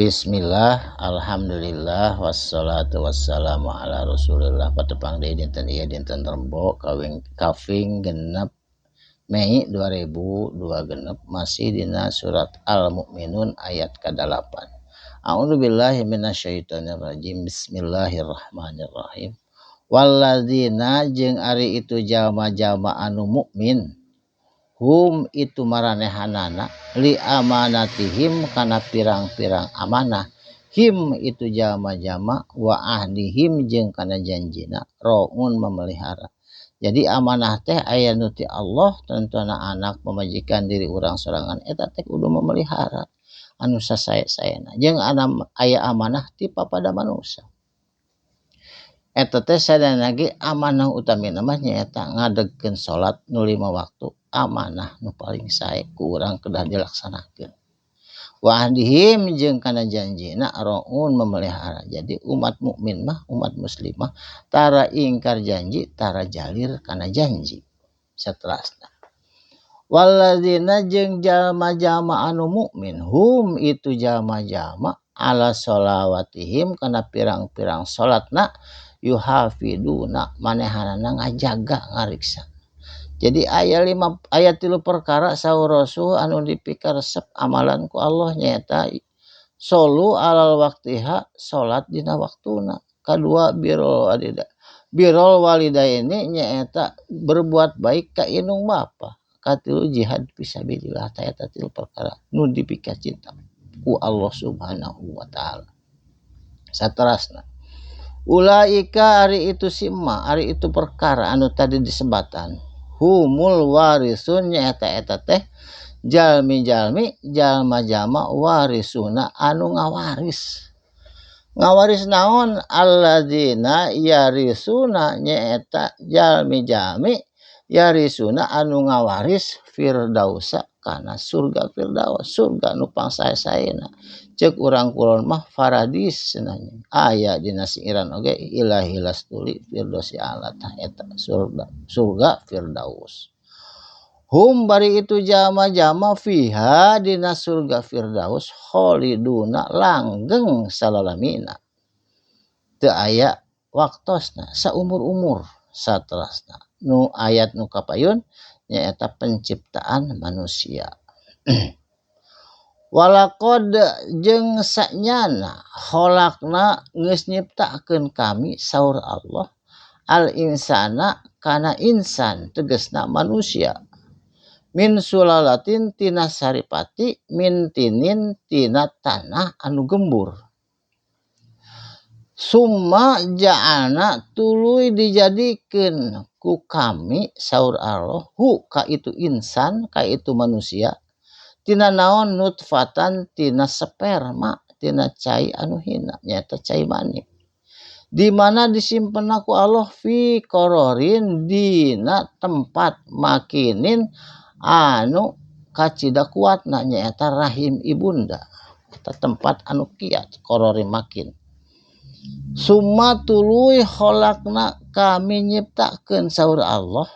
Bismillah, alhamdulillah, wassalatu wassalamu ala rasulillah. Patepang deui dinten ieu dinten Rebo kawing genep Mei 2026 masih dina surat Al-Mu'minun ayat ke-8. A'udzubillahi minasyaitonirrajim. Bismillahirrahmanirrahim. Walladzina jeung ari itu jalma-jalma anu mukmin hum itu maranehanana li amanatihim kana pirang-pirang amanah him itu jama-jama wa ahdihim jeung kana janjina raun memelihara. Jadi amanah teh aya nu ti Allah, tentuana anak pemajikan diri urang sorangan eta teh kudu memelihara anu sasae-saena jeung aya amanah ti papada manusia. Eta teh sadayana ge amanah utamina mah nyaeta ngadegkeun salat nu 5 waktu, amanah nu paling sae ku urang kedah dilaksanakeun. Wa ahdihim jeung kana janjina raun memelihara. Jadi umat mukmin mah, umat muslimah tara ingkar janji, tara jalir kana janji. Saterasna. Walladzina jeung jalma-jalma anu mukmin hum itu jalma-jalma ala sholawatihim kana pirang-pirang salatna yuhafiduna manehanana ngajaga ngariksa. Jadi ayat 3 perkara saur Rasul anu dipikaresep amalan ku Allah nyaeta sholu alal waktiha, salat dina waktuna. Kadua birrul walidaini nyaeta berbuat baik ka indung bapa. Katilu jihad fisabilillah. Eta 3 perkara nu dipika cinta ku Allah Subhanahu wa taala. Saterasna ulaika ari itu simma, ari itu perkara anu tadi disebatan humul warisun nyaeta eta teh jalmi-jalmi jalma-jalma warisuna anu ngawaris. Ngawaris naon? Alladzina yarisuna nyaeta jalmi-jalmi yarisuna anu ngawaris firdausa kana surga firdaus, surga nu pangsae-saena. Cek urang kulon mah paradis cenah. Aya dina siiran oge ilahi lastuli firdausi ala tah eta surga firdaus. Hum bari itu jama-jama fiha dina surga firdaus kholiduna langgeng salalamina. Teu aya waktosna saumur-umur. Saterasna nu ayat nu kapayun nyaeta penciptaan manusia. Walaqad jeung sanyana kholaqna geus nyiptakeun kami saur Allah al insana kana insan tegasna manusia min sulalatin tina saripati min tinin tina tanah anu gembur. Summa ja'alna tuluy dijadikeun ku kami saur Allah hu ka itu insan ka itu manusia tina naon nutfatan tina sperma tina cai anu hina nyaeta cai mani. Di mana disimpenna ku Allah fi qororin dina tempat makinin anu kacida kuatna nyaeta rahim ibunda. Eta tempat anu kiat qororin makin. Summa tuluy kholaqna kami nyiptakeun saur Allah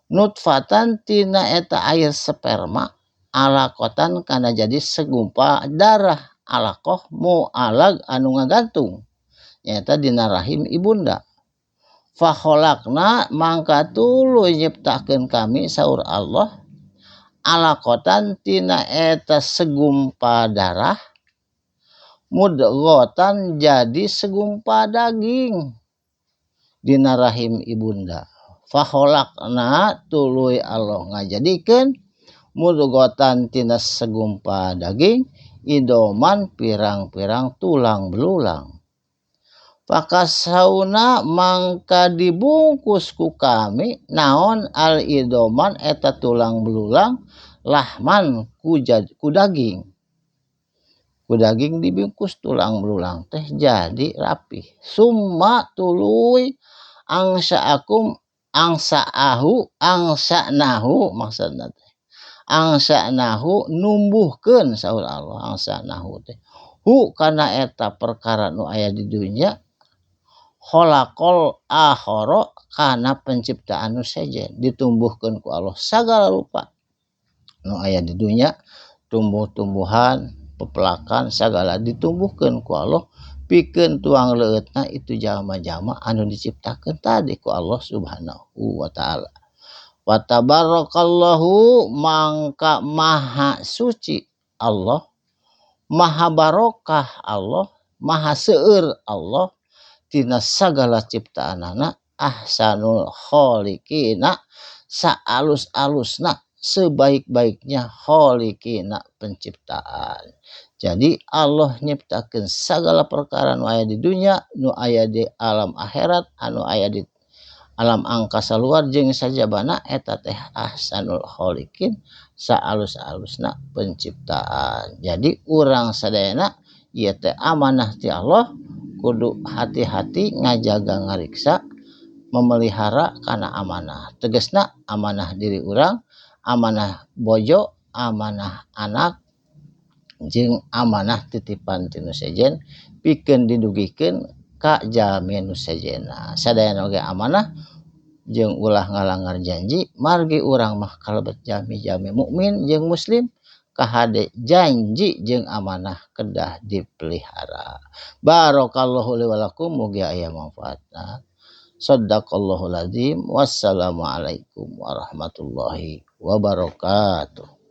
nutfatan tina eta air sperma alakotan kana jadi segumpal darah alakoh mu'alag anu ngagantung nyaeta dina rahim ibunda. Fa kholaqna mangka tuluy nyiptakeun kami saur Allah alakotan tina eta segumpal darah mudghatan jadi segumpal daging dina rahim ibunda. Fa kholaqna tuluy Allah ngajadikeun mudghatan tina segumpal daging idoman pirang-pirang tulang belulang. Pakasauna mangka dibungkus ku kami naon al idoman eta tulang belulang lahman ku daging. Ku daging dibungkus tulang belulang teh jadi rapi. Summa tuluy angsa'akum angsa'nahu maksudna teh. Angsa'nahu numbuhkeun saur Allah angsa'nahu teh. Hu kana eta perkara nu aya di dunya kholaqol akhara kana penciptaan nu sejen ditumbuhkeun ku Allah sagala rupa nu aya di dunya tumbuh-tumbuhan pepelakan sagala ditumbuhkeun ku Allah pikeun tuang leueutna itu jalma-jalma anu diciptakeun tadi ku Allah Subhanahu wa taala. Wa tabarakallahu mangka maha suci Allah, maha barokah Allah, maha seueur Allah tina sagala ciptaanana, ahsanul kholiqina saalus-alusna sebaik-baiknya kholiqina penciptaan. Jadi Allah nyiptakeun sagala perkara nu aya di dunya, nu aya di alam akhirat, anu aya di alam angkasa luar jeung sajabana eta teh ahsanul kholiqin saalus-alusna penciptaan. Jadi urang sadayana ieu teh amanah ti Allah kudu hati-hati ngajaga ngariksa memelihara kana amanah. Tegasna amanah diri urang, amanah bojo, amanah anak jeung amanah titipan ti nu sejen pikeun didugikeun ka jalmi nu sejenna. Sadayana oge amanah jeung ulah ngalanggar janji margi urang mah kalebet jalmi-jalmi mukmin jeung muslim kahade janji jeung amanah kedah dipelihara. Barakallahu li wa lakum mugi aya manfaatna. Shadaqallahul azim. Wassalamualaikum warahmatullahi wabarakatuh.